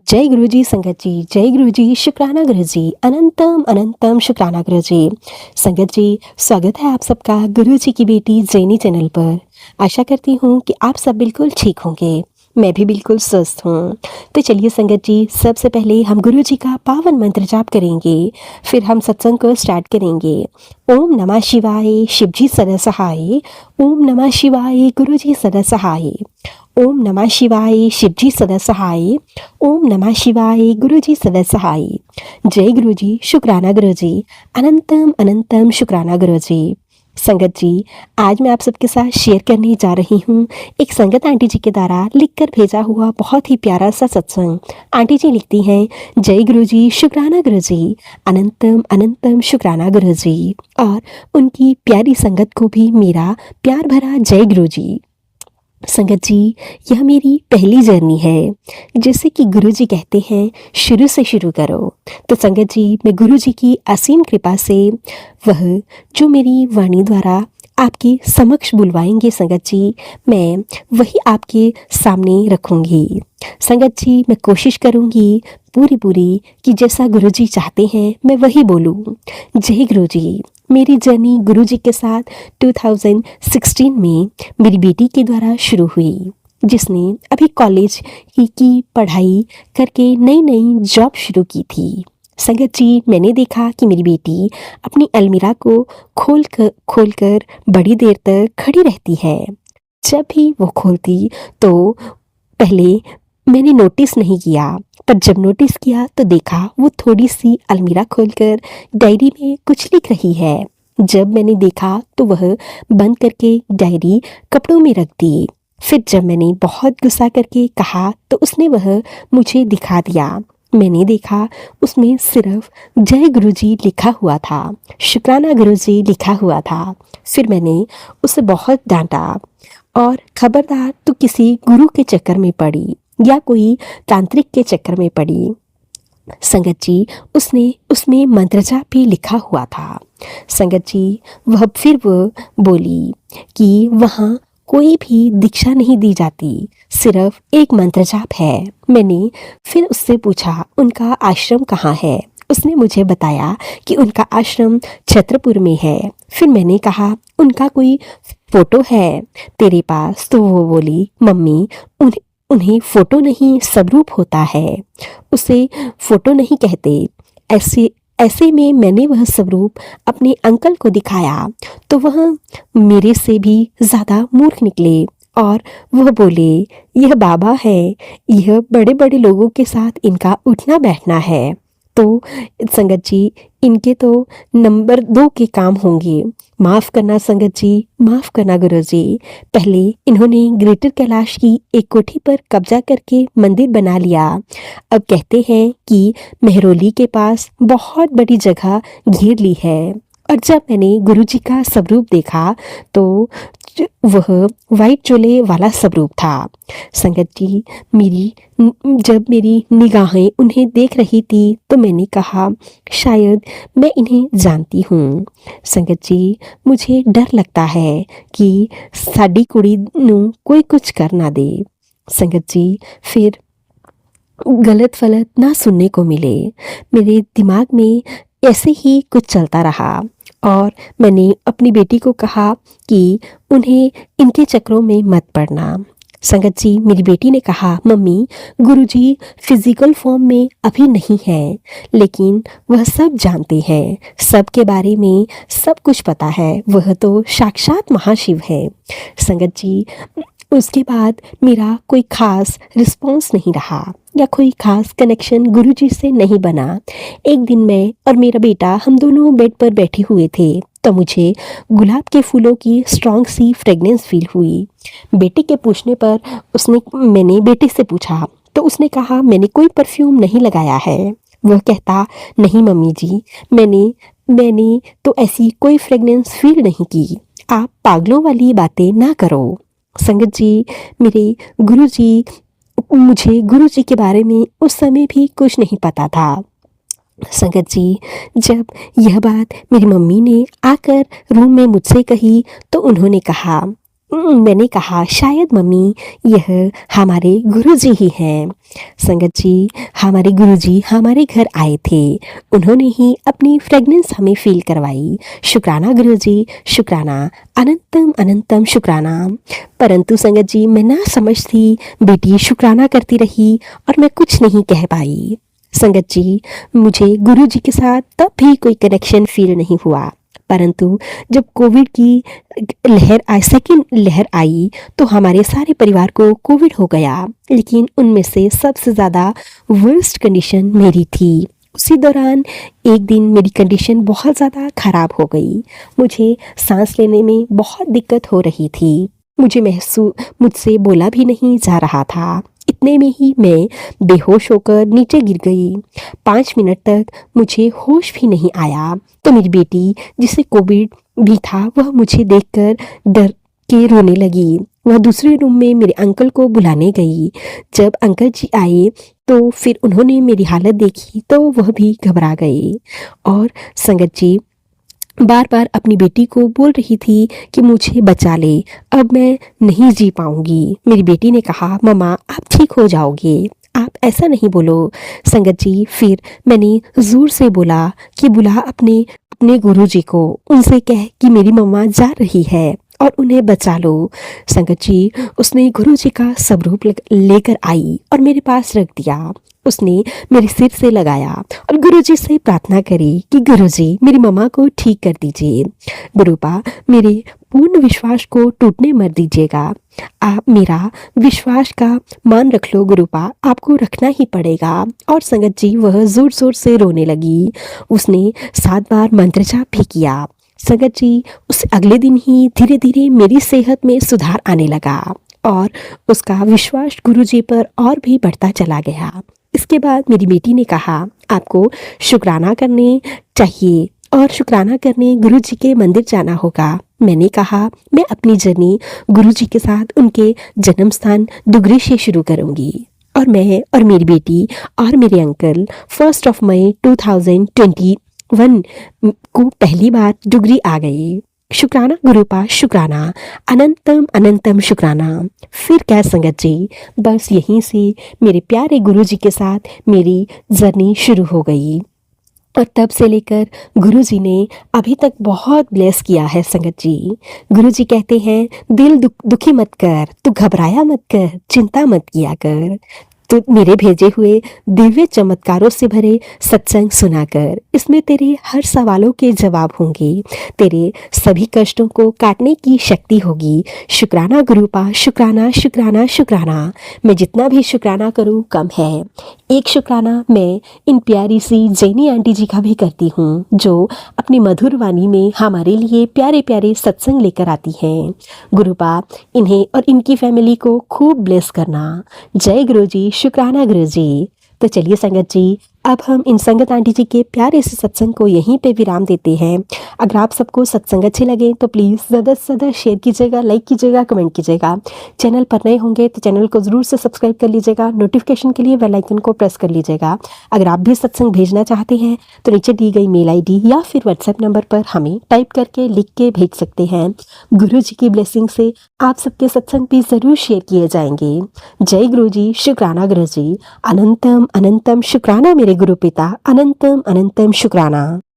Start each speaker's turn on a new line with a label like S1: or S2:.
S1: जय गुरु जी संगत जी, जय गुरु जी, शुक्राना गुरु जी, अनंतम अनंतम शुक्राना गुरु जी। संगत जी, स्वागत है आप सबका गुरु जी की बेटी जेनी चैनल पर। आशा करती हूँ कि आप सब बिल्कुल ठीक होंगे। मैं भी बिल्कुल स्वस्थ हूँ। तो चलिए संगत जी, सबसे पहले हम गुरु जी का पावन मंत्र जाप करेंगे, फिर हम सत्संग को स्टार्ट करेंगे। ओम नमः शिवाय, शिव जी सदा सहाय। ओम नमः शिवाय, गुरु जी सदा सहाय। ओम नमः शिवाय, शिव जी सदा सहाय। ओम नमः शिवाय, गुरु जी सदा सहाय। जय गुरु जी, शुक्राना गुरु जी, अनंतम अनंतम शुक्राना गुरु जी। संगत जी, आज मैं आप सबके साथ शेयर करने जा रही हूँ एक संगत आंटी जी के द्वारा लिखकर भेजा हुआ बहुत ही प्यारा सा सत्संग। आंटी जी लिखती हैं, जय गुरु जी, शुक्राना गुरु जी, अनंतम अनंतम शुक्राना गुरु जी। और उनकी प्यारी संगत को भी मेरा प्यार भरा जय गुरु जी। संगत जी, यह मेरी पहली जर्नी है। जैसे कि गुरु जी कहते हैं, शुरू से शुरू करो। तो संगत जी, मैं गुरु जी की असीम कृपा से वह जो मेरी वाणी द्वारा आपके समक्ष बुलवाएंगे संगत जी, मैं वही आपके सामने रखूंगी। संगत जी, मैं कोशिश करूंगी पूरी पूरी कि जैसा गुरु जी चाहते हैं मैं वही बोलूं। जय गुरु जी। मेरी जर्नी गुरु जी के साथ 2016 में मेरी बेटी के द्वारा शुरू हुई, जिसने अभी कॉलेज की पढ़ाई करके नई नई जॉब शुरू की थी। संगत जी, मैंने देखा कि मेरी बेटी अपनी अलमीरा को खोल कर बड़ी देर तक खड़ी रहती है। जब भी वो खोलती तो पहले मैंने नोटिस नहीं किया, पर जब नोटिस किया तो देखा वो थोड़ी सी अलमीरा खोलकर डायरी में कुछ लिख रही है। जब मैंने देखा तो वह बंद करके डायरी कपड़ों में रख दी। फिर जब मैंने बहुत गुस्सा करके कहा तो उसने वह मुझे दिखा दिया। मैंने देखा उसमें सिर्फ जय गुरुजी लिखा हुआ था, शुक्राना गुरुजी लिखा हुआ था। फिर मैंने उसे बहुत डांटा और खबरदार तू किसी गुरु के चक्कर में पड़ी या कोई तांत्रिक के चक्कर में पड़ी। संगत जी, उसने उसमें मंत्र जाप भी लिखा हुआ था। संगत जी, वो बोली कि वहाँ कोई भी दीक्षा नहीं दी जाती, सिर्फ एक मंत्र जाप है। मैंने फिर उससे पूछा उनका आश्रम कहाँ है। उसने मुझे बताया कि उनका आश्रम छत्रपुर में है। फिर मैंने कहा उनका कोई फोटो है तेरे पास? तो वो बोली, मम्मी उन्हें फोटो नहीं स्वरूप होता है, उसे फोटो नहीं कहते। ऐसे ऐसे में मैंने वह स्वरूप अपने अंकल को दिखाया तो वह मेरे से भी ज़्यादा मूर्ख निकले और वह बोले, यह बाबा है, यह बड़े बड़े लोगों के साथ इनका उठना बैठना है। तो संगत जी, इनके तो नंबर 2 के काम होंगे। माफ़ करना संगत जी, माफ़ करना गुरु जी। पहले इन्होंने ग्रेटर कैलाश की एक कोठी पर कब्जा करके मंदिर बना लिया। अब कहते हैं कि मेहरौली के पास बहुत बड़ी जगह घेर ली है। और जब मैंने गुरु जी का स्वरूप देखा तो वह वाइट चोले वाला स्वरूप था। संगत जी, जब मेरी निगाहें उन्हें देख रही थी तो मैंने कहा शायद मैं इन्हें जानती हूँ। संगत जी, मुझे डर लगता है कि साडी कुड़ी नूं कोई कुछ कर ना दे। संगत जी, फिर गलत फलत ना सुनने को मिले। मेरे दिमाग में ऐसे ही कुछ चलता रहा और मैंने अपनी बेटी को कहा कि उन्हें इनके चक्रों में मत पड़ना। संगत जी, मेरी बेटी ने कहा, मम्मी गुरुजी फिजिकल फॉर्म में अभी नहीं है, लेकिन वह सब जानते हैं, सब के बारे में सब कुछ पता है, वह तो साक्षात महाशिव है। संगत जी, उसके बाद मेरा कोई खास रिस्पॉन्स नहीं रहा या कोई खास कनेक्शन गुरुजी से नहीं बना। एक दिन मैं और मेरा बेटा हम दोनों बेड पर बैठे हुए थे तो मुझे गुलाब के फूलों की स्ट्रॉन्ग सी फ्रेगनेंस फील हुई। बेटे के पूछने पर मैंने बेटे से पूछा तो उसने कहा मैंने कोई परफ्यूम नहीं लगाया है। वह कहता, नहीं मम्मी जी, मैंने तो ऐसी कोई फ्रेगनेंस फील नहीं की। आप पागलों वाली बातें ना करो। संगत जी, मुझे गुरु जी के बारे में उस समय भी कुछ नहीं पता था। संगत जी, जब यह बात मेरी मम्मी ने आकर रूम में मुझसे कही तो उन्होंने कहा, मैंने कहा शायद मम्मी यह हमारे गुरुजी ही हैं। संगत जी, हमारे गुरुजी हमारे घर आए थे। उन्होंने ही अपनी फ्रेगनेंस हमें फ़ील करवाई। शुक्राना गुरुजी, शुक्राना, अनंतम अनंतम शुक्राना। परंतु संगत जी, मैं ना समझ थी, बेटी शुक्राना करती रही और मैं कुछ नहीं कह पाई। संगत जी, मुझे गुरुजी के साथ तब भी कोई कनेक्शन फ़ील नहीं हुआ। परंतु जब कोविड की लहर आई, सेकंड लहर आई, तो हमारे सारे परिवार को कोविड हो गया। लेकिन उनमें से सबसे ज़्यादा वर्स्ट कंडीशन मेरी थी। उसी दौरान एक दिन मेरी कंडीशन बहुत ज़्यादा ख़राब हो गई। मुझे सांस लेने में बहुत दिक्कत हो रही थी। मुझसे बोला भी नहीं जा रहा था। इतने में ही मैं बेहोश होकर नीचे गिर गई। 5 मिनट तक मुझे होश भी नहीं आया। तो मेरी बेटी, जिसे कोविड भी था, वह मुझे देखकर डर के रोने लगी। वह दूसरे रूम में मेरे अंकल को बुलाने गई। जब अंकल जी आए तो फिर उन्होंने मेरी हालत देखी तो वह भी घबरा गए। और संगत जी, बार बार अपनी बेटी को बोल रही थी कि मुझे बचा ले, अब मैं नहीं जी पाऊंगी। मेरी बेटी ने कहा, मम्मा आप ठीक हो जाओगे, आप ऐसा नहीं बोलो। संगत जी, फिर मैंने जोर से बोला कि बुला अपने अपने गुरुजी को, उनसे कह कि मेरी मम्मा जा रही है और उन्हें बचा लो। संगत जी, उसने गुरुजी का स्वरूप लेकर आई और मेरे पास रख दिया। उसने मेरे सिर से लगाया और गुरुजी से प्रार्थना करी कि गुरुजी मेरी मम्मा को ठीक कर दीजिए। गुरुपा, मेरे पूर्ण विश्वास को टूटने मत दीजिएगा। आप मेरा विश्वास का मान रख लो गुरुपा, आपको रखना ही पड़ेगा। और संगत जी, वह जोर जोर से रोने लगी। उसने 7 बार मंत्र जाप भी किया। संगत जी, उस अगले दिन ही धीरे धीरे मेरी सेहत में सुधार आने लगा और उसका विश्वास गुरुजी पर और भी बढ़ता चला गया। इसके बाद मेरी बेटी ने कहा, आपको शुक्राना करने चाहिए और शुक्राना करने गुरुजी के मंदिर जाना होगा। मैंने कहा, मैं अपनी जर्नी गुरुजी के साथ उनके जन्म स्थान दुगरी से शुरू करूंगी। और मैं और मेरी बेटी और मेरे अंकल 1 मई 2021 को पहली बार डुगरी आ गए। शुक्राना गुरुपा, शुक्राना, अनंतम अनंतम शुक्राना। फिर क्या संगत जी, बस यहीं से मेरे प्यारे गुरुजी के साथ मेरी जर्नी शुरू हो गई। और तब से लेकर गुरुजी ने अभी तक बहुत ब्लेस किया है संगत जी। गुरुजी कहते हैं, दिल दुखी मत कर, तू घबराया मत कर, चिंता मत किया कर। तो मेरे भेजे हुए दिव्य चमत्कारों से भरे सत्संग सुनाकर इसमें तेरे हर सवालों के जवाब होंगे, तेरे सभी कष्टों को काटने की शक्ति होगी। शुक्राना गुरुपा, शुक्राना शुक्राना शुक्राना। मैं जितना भी शुक्राना करूं कम है। एक शुक्राना मैं इन प्यारी सी जैनी आंटी जी का भी करती हूँ, जो अपनी मधुर वाणी में हमारे लिए प्यारे प्यारे सत्संग लेकर आती हैं। गुरुपा, इन्हें और इनकी फैमिली को खूब ब्लेस करना। जय गुरु जी, शुक्राना गुरु जी। तो चलिए संगत जी, अब हम इन संगत आंटी जी के प्यारे से सत्संग को यहीं पे विराम देते हैं। अगर आप सबको सत्संग अच्छे लगे तो प्लीज़ ज़्यादा से ज़्यादा शेयर कीजिएगा, लाइक कीजिएगा, कमेंट कीजिएगा। चैनल पर नए होंगे तो चैनल को ज़रूर से सब्सक्राइब कर लीजिएगा। नोटिफिकेशन के लिए बेल आइकन को प्रेस कर लीजिएगा। अगर आप भी सत्संग भेजना चाहते हैं तो नीचे दी गई मेल ID या फिर व्हाट्सएप नंबर पर हमें टाइप करके लिख के भेज सकते हैं। गुरु जी की ब्लेसिंग से आप सबके सत्संग भी ज़रूर शेयर किए जाएंगे। जय गुरु जी, शुक्राना गुरु जी, अनंतम अनंतम शुक्राना मेरे गुरु पिता, अनंतम अनंतम शुक्राना।